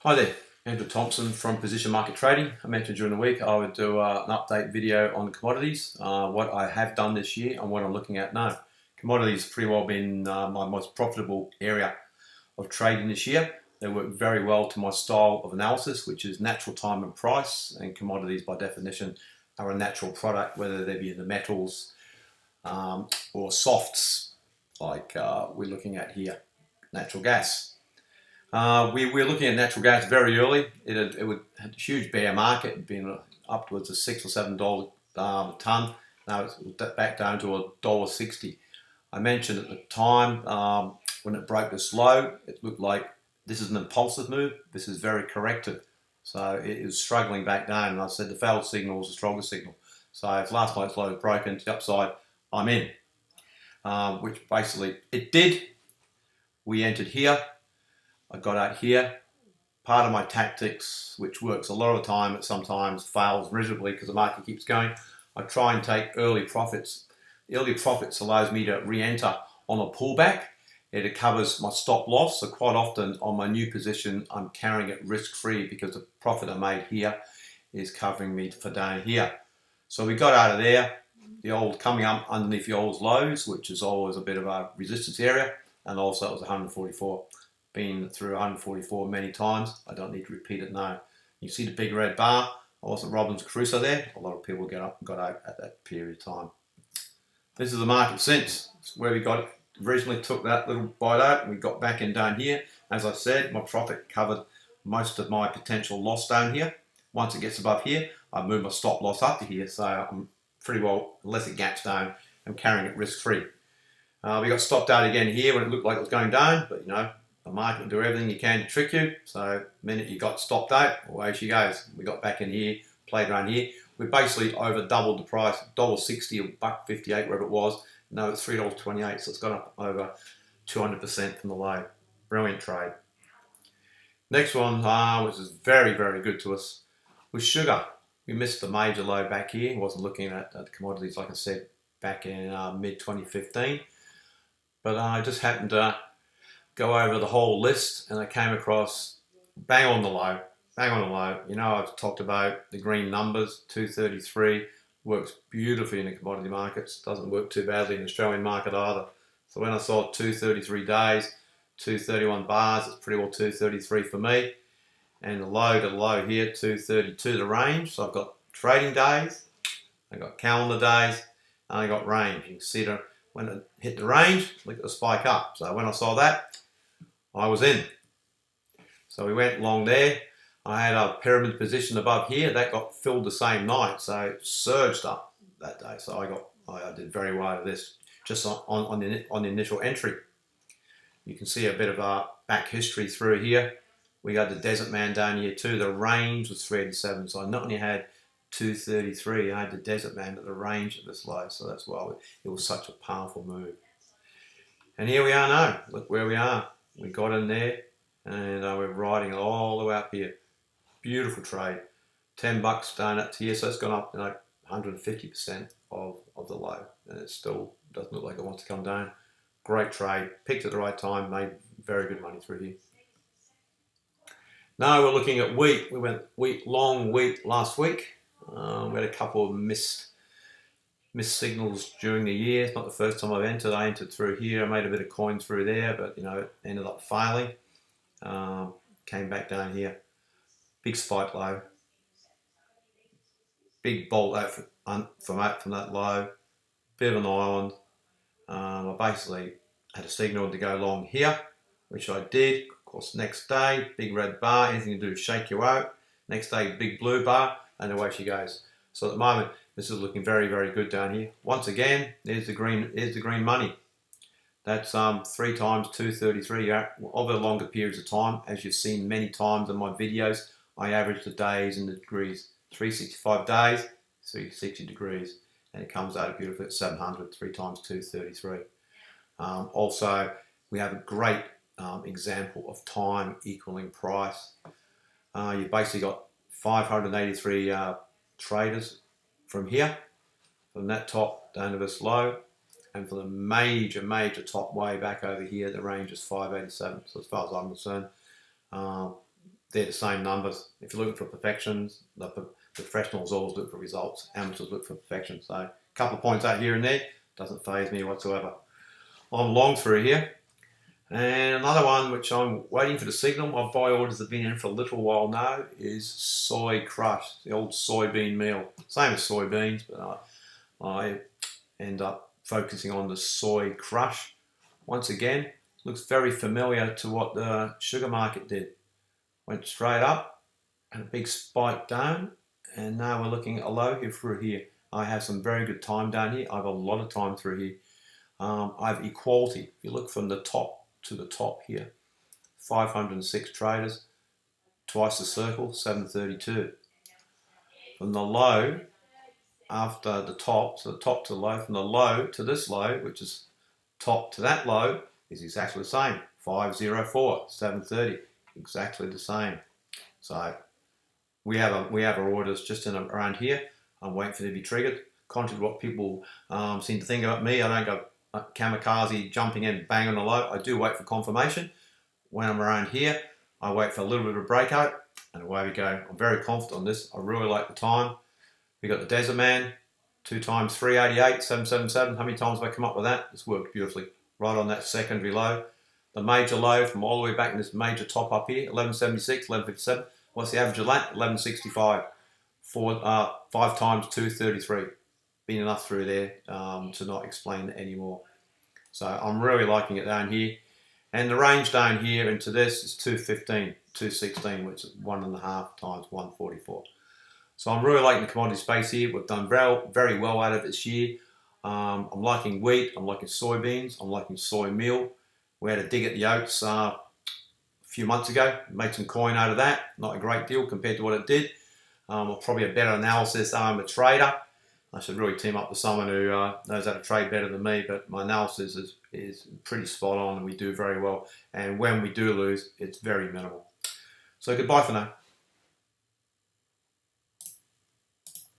Hi there, Andrew Thompson from Position Market Trading. I mentioned during the week I would do an update video on commodities, what I have done this year and what I'm looking at now. Commodities have pretty well been my most profitable area of trading this year. They work very well to my style of analysis, which is natural time and price, and commodities by definition are a natural product, whether they be in the metals or softs like we're looking at here, natural gas. We're looking at natural gas very early. It had a huge bear market, it been upwards of $6 or $7 a tonne. Now it's back down to $1.60. I mentioned at the time when it broke this low, it looked like this is an impulsive move. This is very corrective. So it is struggling back down. And I said the failed signal is the strongest signal. So if last night's low is broken to the upside, I'm in. Which basically it did. We entered here. I got out here. Part of my tactics, which works a lot of the time, but sometimes fails miserably because the market keeps going, I try and take early profits. The early profits allows me to re-enter on a pullback. It covers my stop loss, so quite often on my new position, I'm carrying it risk-free because the profit I made here is covering me for down here. So we got out of there, the old coming up underneath the old lows, which is always a bit of a resistance area, and also it was 144. Been through 144 many times. I don't need to repeat it now. You see the big red bar. I wasn't Robinson Crusoe there. A lot of people got out at that period of time. This is the market since. It's where we got originally took that little bite out and we got back in down here. As I said, my profit covered most of my potential loss down here. Once it gets above here, I move my stop loss up to here. So I'm pretty well, unless it gaps down, I'm carrying it risk-free. We got stopped out again here when it looked like it was going down, but the market will do everything you can to trick you. So the minute you got stopped out, away she goes. We got back in here, played around here. We basically over doubled the price, $1.60 or $1.58, wherever it was. No, it's $3.28, so it's gone up over 200% from the low. Brilliant trade. Next one, which is very, very good to us, was sugar. We missed the major low back here. Wasn't looking at commodities, like I said, back in mid-2015. But I just happened to go over the whole list and I came across bang on the low. I've talked about the green numbers, 233, works beautifully in the commodity markets, doesn't work too badly in the Australian market either. So when I saw 233 days, 231 bars, it's pretty well 233 for me. And the low to low here, 232 the range. So I've got trading days, I've got calendar days, and I got range. You can see that when it hit the range, look at the spike up. So when I saw that, I was in. So we went long there. I had a pyramid position above here that got filled the same night, so it surged up that day. So I did very well with this just on the initial entry. You can see a bit of a back history through here. We got the Desert Man down here too. The range was 387, so I not only had 233, I had the Desert Man at the range of this low. So that's why it was such a powerful move. And here we are now. Look where we are. We got in there and we're riding all the way up here. Beautiful trade. $10 down up to here, so it's gone up 150% of the low, and it still doesn't look like it wants to come down. Great trade. Picked at the right time, made very good money through here. Now we're looking at wheat. We went long wheat last week. We had a couple of missed signals during the year. It's not the first time I've entered. I entered through here. I made a bit of coin through there, but it ended up failing. Came back down here. Big spike low. Big bolt out from that low. Bit of an island. I basically had a signal to go long here, which I did. Of course, next day, big red bar. Anything to do, shake you out. Next day, big blue bar, and away she goes. So at the moment, this is looking very, very good down here. Once again, there's the green money. That's 3 times 233 over longer periods of time. As you've seen many times in my videos, I average the days and the degrees. 365 days, 360 degrees, and it comes out beautifully at 700, 3 times 233. Also, we have a great example of time equaling price. You've basically got 583 traders from here, from that top down to this low, and for the major top way back over here, the range is 587. So as far as I'm concerned, they're the same numbers. If you're looking for perfections, the professionals always look for results. Amateurs look for perfection. So a couple of points out here and there doesn't faze me whatsoever. I'm long through here. And another one which I'm waiting for the signal, my buy orders have been in for a little while now, is soy crush, the old soybean meal. Same as soybeans, but I end up focusing on the soy crush. Once again, looks very familiar to what the sugar market did. Went straight up and a big spike down, and now we're looking at a low here through here. I have some very good time down here. I have a lot of time through here. I have equality. If you look from the top to the top here, 506 traders, twice the circle, 732. From the low after the top, so the top to the low, from the low to this low, which is top to that low, is exactly the same, 504, 730, exactly the same. So we have our orders just in around here. I'm waiting for them to be triggered. Contrary to what people seem to think about me, I don't go kamikaze jumping in, bang on the low. I do wait for confirmation. When I'm around here, I wait for a little bit of a breakout, and away we go. I'm very confident on this. I really like the time. We got the Desert Man, 2 times 388, 777. How many times have I come up with that? It's worked beautifully. Right on that secondary low. The major low from all the way back in this major top up here, 1176, 1157. What's the average of that? 1165. 5 times 233. Been enough through there to not explain it anymore. So I'm really liking it down here. And the range down here into this is 215, 216, which is 1.5 times 144. So I'm really liking the commodity space here. We've done very well out of it this year. I'm liking wheat, I'm liking soybeans, I'm liking soy meal. We had a dig at the oats a few months ago, made some coin out of that. Not a great deal compared to what it did. Probably a better analysis. I'm a trader. I should really team up with someone who knows how to trade better than me, but my analysis is pretty spot on and we do very well. And when we do lose, it's very minimal. So goodbye for now.